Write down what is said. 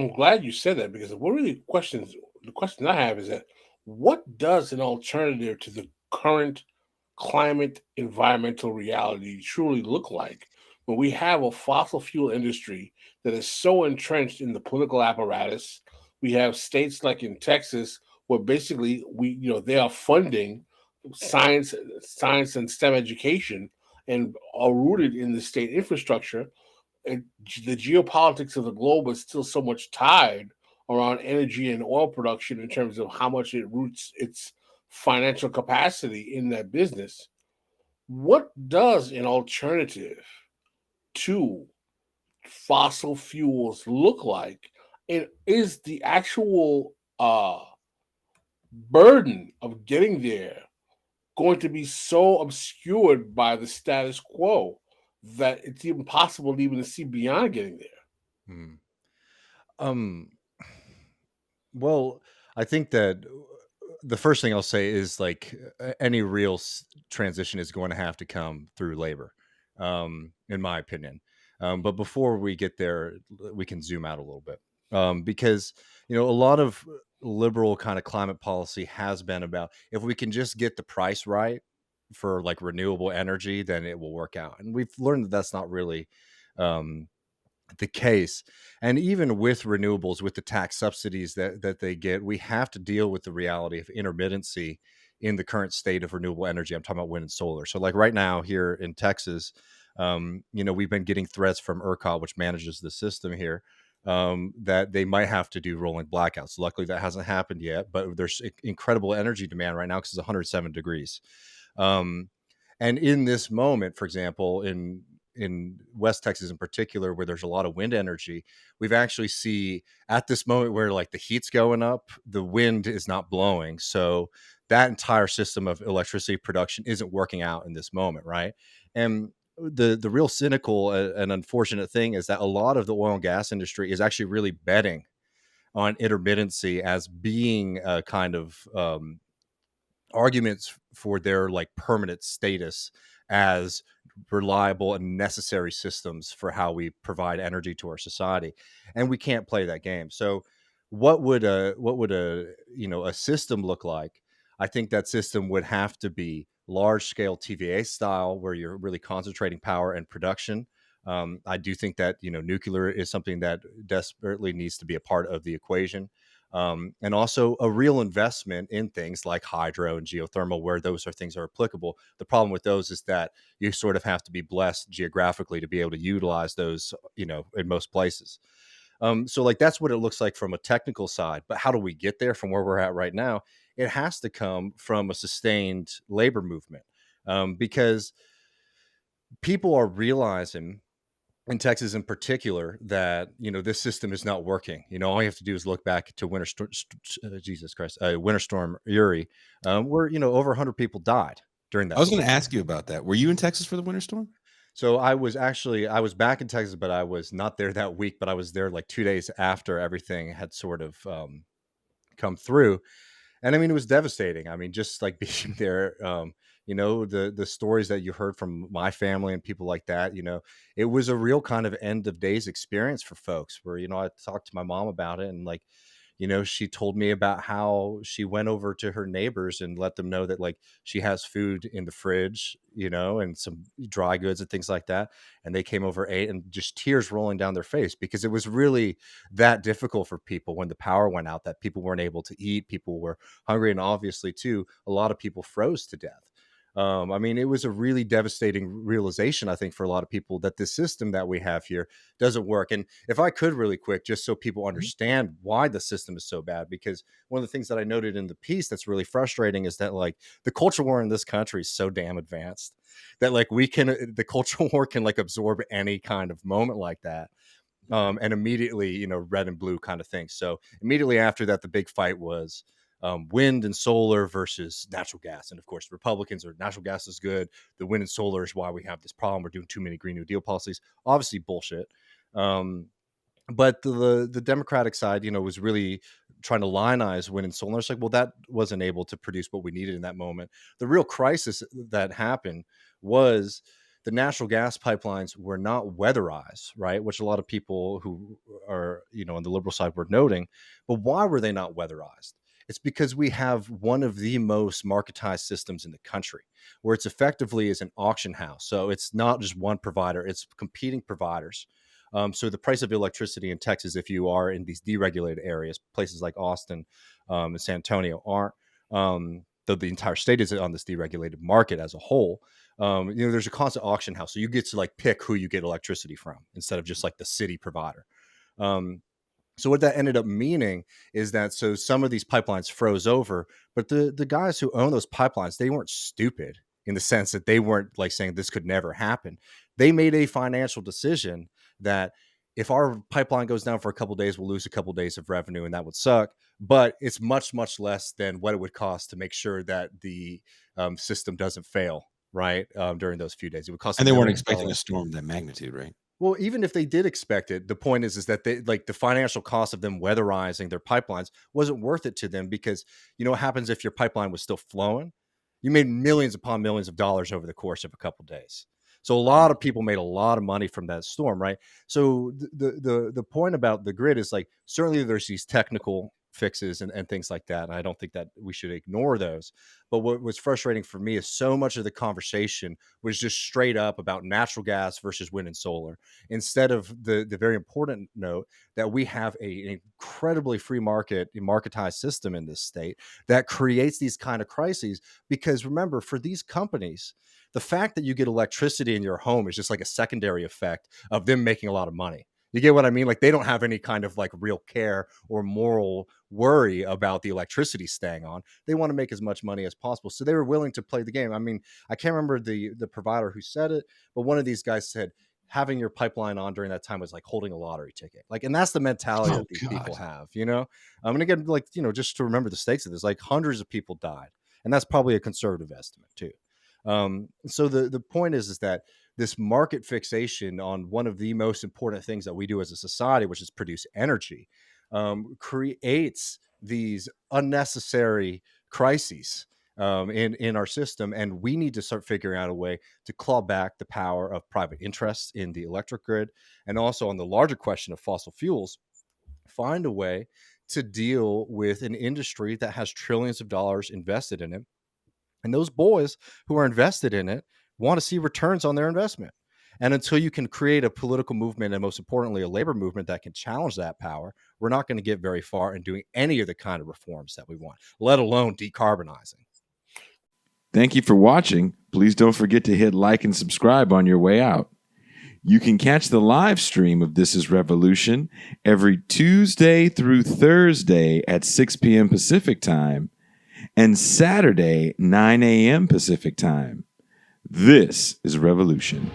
I'm glad you said that because what really the question I have is that what does an alternative to the current climate environmental reality truly look like when we have a fossil fuel industry that is so entrenched in the political apparatus? We have states like in Texas where basically they are funding science science and STEM education and are rooted in the state infrastructure, and the geopolitics of the globe is still so much tied around energy and oil production in terms of how much it roots its financial capacity in that business. What does an alternative to fossil fuels look like? And is the actual burden of getting there going to be so obscured by the status quo that it's even possible even to see beyond getting there? Hmm. Um, well, I think that the first thing I'll say is like any real transition is going to have to come through labor, in my opinion. But before we get there, we can zoom out a little bit, because a lot of liberal kind of climate policy has been about if we can just get the price right for like renewable energy, then it will work out. And we've learned that that's not really um, the case. And even with renewables, with the tax subsidies that they get, we have to deal with the reality of intermittency in the current state of renewable energy. I'm talking about wind and solar. So like right now here in Texas, we've been getting threats from ERCOT, which manages the system here, that they might have to do rolling blackouts. Luckily that hasn't happened yet, but there's incredible energy demand right now because it's 107 degrees. um, and in this moment, for example, in West Texas in particular, where there's a lot of wind energy, we've actually see at this moment where like the heat's going up, the wind is not blowing. So that entire system of electricity production isn't working out in this moment, right? And the real cynical and unfortunate thing is that a lot of the oil and gas industry is actually really betting on intermittency as being a kind of arguments for their like permanent status as reliable and necessary systems for how we provide energy to our society, and we can't play that game. So what would a a system look like? I think that system would have to be large scale TVA style where you're really concentrating power and production. I do think that nuclear is something that desperately needs to be a part of the equation, and also a real investment in things like hydro and geothermal, where those are things that are applicable. The problem with those is that you sort of have to be blessed geographically to be able to utilize those, in most places. So, like, that's what it looks like from a technical side. But how do we get there from where we're at right now? It has to come from a sustained labor movement, because people are realizing in Texas in particular that this system is not working. All you have to do is look back to Jesus Christ, Winter Storm Uri, where over 100 people died during I that was going to storm. ask you about that. Were you in Texas for the winter storm? So I was back in Texas, but I was not there that week. But I was there like 2 days after everything had sort of come through. And I mean, it was devastating. I mean, just like being there, the stories that you heard from my family and people like that, it was a real kind of end of days experience for folks where, I talked to my mom about it, and like, she told me about how she went over to her neighbors and let them know that like she has food in the fridge, and some dry goods and things like that. And they came over, ate, and just tears rolling down their face because it was really that difficult for people when the power went out, that people weren't able to eat, people were hungry, and obviously too a lot of people froze to death. I mean, it was a really devastating realization, I think, for a lot of people that the system that we have here doesn't work. And if I could really quick, just so people Mhm. understand why the system is so bad, because one of the things that I noted in the piece that's really frustrating is that like the culture war in this country is so damn advanced that like the cultural war can like absorb any kind of moment like that, and immediately, red and blue kind of thing. So immediately after that, the big fight was wind and solar versus natural gas. And of course, Republicans are natural gas is good. The wind and solar is why we have this problem. We're doing too many Green New Deal policies. Obviously, bullshit. Um, but the Democratic side, was really trying to lionize wind and solar. It's like, well, that wasn't able to produce what we needed in that moment. The real crisis that happened was the natural gas pipelines were not weatherized, right? Which a lot of people who are, on the liberal side were noting. But why were they not weatherized? It's because we have one of the most marketized systems in the country, where it's effectively as an auction house. So it's not just one provider, it's competing providers. So the price of electricity in Texas, if you are in these deregulated areas, places like Austin and San Antonio aren't, though the entire state is on this deregulated market as a whole. There's a constant auction house, so you get to like pick who you get electricity from instead of just like the city provider. So what that ended up meaning is that so some of these pipelines froze over, but the guys who own those pipelines, they weren't stupid in the sense that they weren't like saying this could never happen. They made a financial decision that if our pipeline goes down for a couple of days, we'll lose a couple of days of revenue, and that would suck. But it's much, much less than what it would cost to make sure that the system doesn't fail, right? During those few days, it would cost. And they weren't millions of expecting a dollars. storm of that magnitude, right? Well, even if they did expect it, the point is that they like the financial cost of them weatherizing their pipelines wasn't worth it to them, because you know what happens if your pipeline was still flowing? You made millions upon millions of dollars over the course of a couple of days. So a lot of people made a lot of money from that storm, right? So the point about the grid is like certainly there's these technical fixes and things like that. And I don't think that we should ignore those. But what was frustrating for me is so much of the conversation was just straight up about natural gas versus wind and solar, instead of the very important note that we have an incredibly free marketized system in this state that creates these kind of crises. Because remember, for these companies, the fact that you get electricity in your home is just like a secondary effect of them making a lot of money. You get what I mean? Like they don't have any kind of like real care or moral worry about the electricity staying on. They want to make as much money as possible. So they were willing to play the game. I mean, I can't remember the provider who said it, but one of these guys said having your pipeline on during that time was like holding a lottery ticket. Like, and that's the mentality that these people have, and again, like, just to remember the stakes of this, like hundreds of people died. And that's probably a conservative estimate too. So the point is that this market fixation on one of the most important things that we do as a society, which is produce energy, creates these unnecessary crises in our system. And we need to start figuring out a way to claw back the power of private interests in the electric grid. And also on the larger question of fossil fuels, find a way to deal with an industry that has trillions of dollars invested in it. And those boys who are invested in it want to see returns on their investment. And until you can create a political movement, and most importantly, a labor movement that can challenge that power, we're not going to get very far in doing any of the kind of reforms that we want, let alone decarbonizing. Thank you for watching. Please don't forget to hit like and subscribe on your way out. You can catch the live stream of This is Revolution every Tuesday through Thursday at 6 p.m. Pacific Time and Saturday, 9 a.m. Pacific Time. This is Revolution.